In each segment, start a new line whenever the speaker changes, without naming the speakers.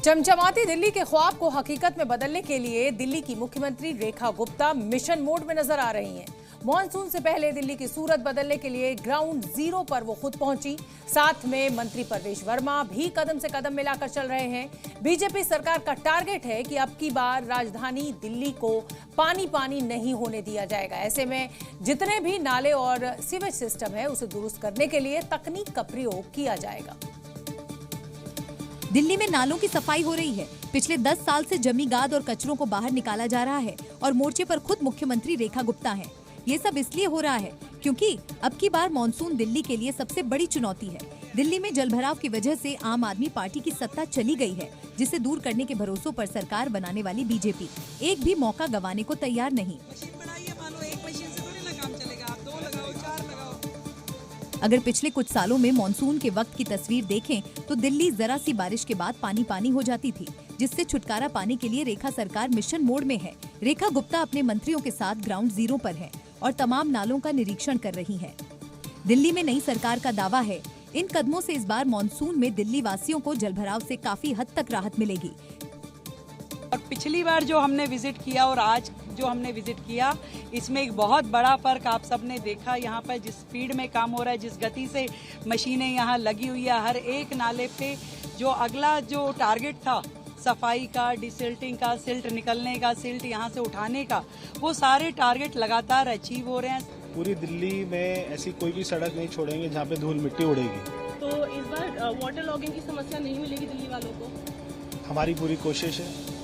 चमचमाती दिल्ली के ख्वाब को हकीकत में बदलने के लिए दिल्ली की मुख्यमंत्री रेखा गुप्ता मिशन मोड में नजर आ रही हैं। मॉनसून से पहले दिल्ली की सूरत बदलने के लिए ग्राउंड जीरो पर वो खुद पहुंची। साथ में मंत्री परवेश वर्मा भी कदम से कदम मिलाकर चल रहे हैं। बीजेपी सरकार का टारगेट है कि अब की बार राजधानी दिल्ली को पानी पानी नहीं होने दिया जाएगा। ऐसे में जितने भी नाले और सीवेज सिस्टम है उसे दुरुस्त करने के लिए तकनीक का प्रयोग किया जाएगा।
दिल्ली में नालों की सफाई हो रही है। पिछले 10 साल से जमी गाद और कचरों को बाहर निकाला जा रहा है और मोर्चे पर खुद मुख्यमंत्री रेखा गुप्ता हैं। ये सब इसलिए हो रहा है क्योंकि अब की बार मानसून दिल्ली के लिए सबसे बड़ी चुनौती है। दिल्ली में जलभराव की वजह से आम आदमी पार्टी की सत्ता चली गई है, जिसे दूर करने के भरोसों पर सरकार बनाने वाली बीजेपी एक भी मौका गंवाने को तैयार नहीं। अगर पिछले कुछ सालों में मानसून के वक्त की तस्वीर देखें तो दिल्ली जरा सी बारिश के बाद पानी पानी हो जाती थी, जिससे छुटकारा पाने के लिए रेखा सरकार मिशन मोड में है। रेखा गुप्ता अपने मंत्रियों के साथ ग्राउंड जीरो पर है और तमाम नालों का निरीक्षण कर रही है। दिल्ली में नई सरकार का दावा है, इन कदमों से इस बार मानसून में दिल्ली वासियों को जलभराव से काफी हद तक राहत मिलेगी।
और पिछली बार जो हमने विजिट किया और आज जो हमने विजिट किया, इसमें एक बहुत बड़ा फर्क आप सबने देखा। यहाँ पर जिस स्पीड में काम हो रहा है, जिस गति से मशीनें यहाँ लगी हुई है, हर एक नाले पे जो अगला जो टारगेट था सफाई का, डिसिल्टिंग का, सिल्ट निकलने का, सिल्ट यहाँ से उठाने का, वो सारे टारगेट लगातार अचीव हो रहे हैं।
पूरी दिल्ली में ऐसी कोई भी सड़क नहीं छोड़ेंगे जहाँ पे धूल मिट्टी उड़ेगी।
तो इस बार वाटर लॉगिंग की समस्या नहीं मिलेगी दिल्ली वालों को?
हमारी पूरी कोशिश है।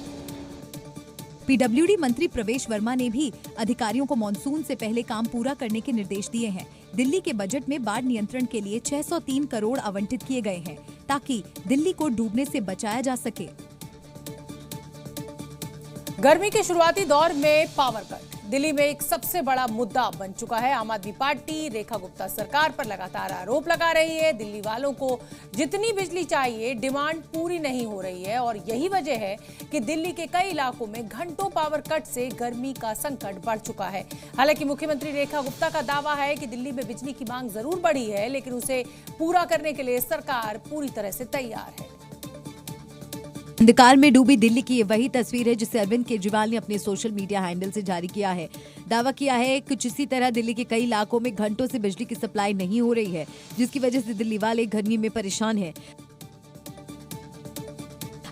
पीडब्ल्यूडी मंत्री प्रवेश वर्मा ने भी अधिकारियों को मानसून से पहले काम पूरा करने के निर्देश दिए हैं। दिल्ली के बजट में बाढ़ नियंत्रण के लिए 603 करोड़ आवंटित किए गए हैं, ताकि दिल्ली को डूबने से बचाया जा सके।
गर्मी के शुरुआती दौर में पावर कट दिल्ली में एक सबसे बड़ा मुद्दा बन चुका है। आम आदमी पार्टी रेखा गुप्ता सरकार पर लगातार आरोप लगा रही है, दिल्ली वालों को जितनी बिजली चाहिए डिमांड पूरी नहीं हो रही है और यही वजह है कि दिल्ली के कई इलाकों में घंटों पावर कट से गर्मी का संकट बढ़ चुका है। हालांकि मुख्यमंत्री रेखा गुप्ता का दावा है कि दिल्ली में बिजली की मांग जरूर बढ़ी है, लेकिन उसे पूरा करने के लिए सरकार पूरी तरह से तैयार है।
अंधकार में डूबी दिल्ली की ये वही तस्वीर है जिसे अरविंद केजरीवाल ने अपने सोशल मीडिया हैंडल से जारी किया है। दावा किया है कुछ इसी तरह दिल्ली के कई इलाकों में घंटों से बिजली की सप्लाई नहीं हो रही है, जिसकी वजह से दिल्ली वाले गर्मी में परेशान हैं।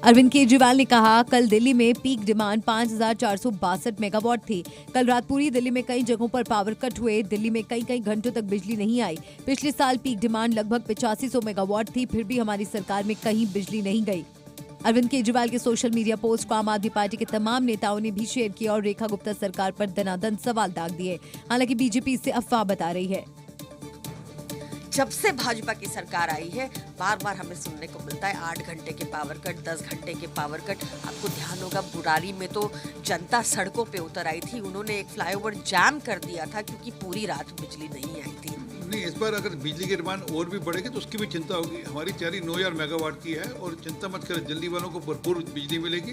अरविंद केजरीवाल ने कहा, कल दिल्ली में पीक डिमांड 5462 मेगावाट थी। कल रात पूरी दिल्ली में कई जगहों पर पावर कट हुए। दिल्ली में कई घंटों तक बिजली नहीं आई। पिछले साल पीक डिमांड लगभग 8500 मेगावाट थी, फिर भी हमारी सरकार में कहीं बिजली नहीं गई। अरविंद केजरीवाल के सोशल मीडिया पोस्ट को आम आदमी पार्टी के तमाम नेताओं ने भी शेयर किया और रेखा गुप्ता सरकार पर दनादन सवाल दाग दिए। हालांकि बीजेपी इसे अफवाह बता रही है।
जब से भाजपा की सरकार आई है, बार बार हमें सुनने को मिलता है 8 घंटे के पावर कट, 10 घंटे के पावर कट। आपको ध्यान होगा बुरारी में तो जनता सड़कों पे उतर आई थी, उन्होंने एक फ्लाईओवर जाम कर दिया था क्योंकि पूरी रात बिजली नहीं आई थी।
नहीं, इस बार अगर बिजली की डिमांड और भी बढ़ेगी तो उसकी भी चिंता होगी। हमारी तैयारी 9000 मेगावाट की है और चिंता मत करें, दिल्ली वालों को भरपूर बिजली मिलेगी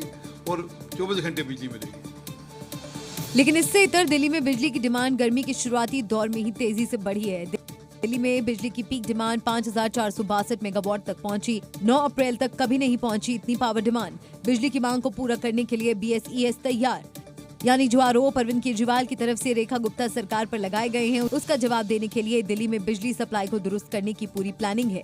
और 24 घंटे बिजली मिलेगी।
लेकिन इससे इतर दिल्ली में बिजली की डिमांड गर्मी के शुरुआती दौर में ही तेजी से बढ़ी है। दिल्ली में बिजली की पीक डिमांड 5462 मेगावाट तक पहुंची। 9 अप्रैल तक कभी नहीं पहुंची इतनी पावर डिमांड। बिजली की मांग को पूरा करने के लिए BSES तैयार। यानी जो आरोप अरविंद केजरीवाल की तरफ से रेखा गुप्ता सरकार पर लगाए गए हैं, उसका जवाब देने के लिए दिल्ली में बिजली सप्लाई को दुरुस्त करने की पूरी प्लानिंग है।